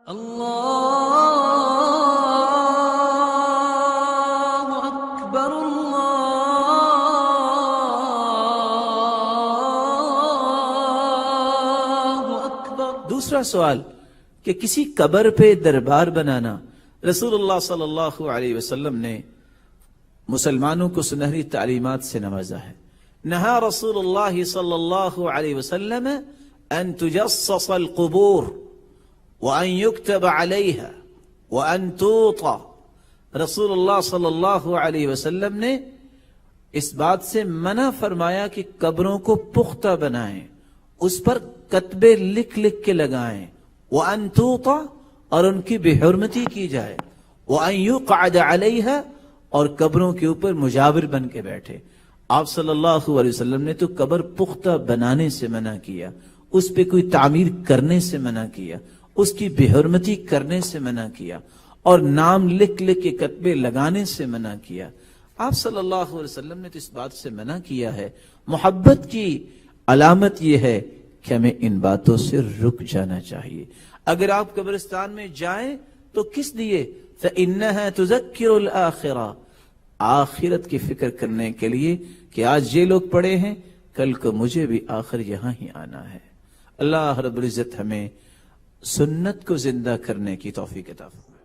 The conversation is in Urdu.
اللہ اکبر اللہ اکبر۔ دوسرا سوال کہ کسی قبر پہ دربار بنانا، رسول اللہ صلی اللہ علیہ وسلم نے مسلمانوں کو سنہری تعلیمات سے نوازا ہے۔ نہا رسول اللہ صلی اللہ علیہ وسلم ان تجصص القبور وان يكتب عليها وان توطى۔ رسول اللہ صلی اللہ علیہ وسلم نے اس بات سے منع فرمایا کہ قبروں کو پختہ بنائیں، اس پر کتبے لکھ لکھ کے لگائیں، وان توطى اور ان کی بے حرمتی کی جائے، وان يقعد عليها اور قبروں کے اوپر مجاور بن کے بیٹھے۔ آپ صلی اللہ علیہ وسلم نے تو قبر پختہ بنانے سے منع کیا، اس پہ کوئی تعمیر کرنے سے منع کیا، اس کی بے حرمتی کرنے سے منع کیا، اور نام لکھ لکھ کے کتبے لگانے سے منع کیا۔ آپ صلی اللہ علیہ وسلم نے تو اس بات سے منع کیا ہے۔ محبت کی علامت یہ ہے کہ ہمیں ان باتوں سے رک جانا چاہیے۔ اگر آپ قبرستان میں جائیں تو کس لیے؟ فَإِنَّهَا تُذَكِّرُ الْآخِرَةَ، آخرت کی فکر کرنے کے لیے کہ آج یہ لوگ پڑے ہیں، کل کو مجھے بھی آخر یہاں ہی آنا ہے۔ اللہ رب العزت ہمیں سنت کو زندہ کرنے کی توفیق عطا فرمائے۔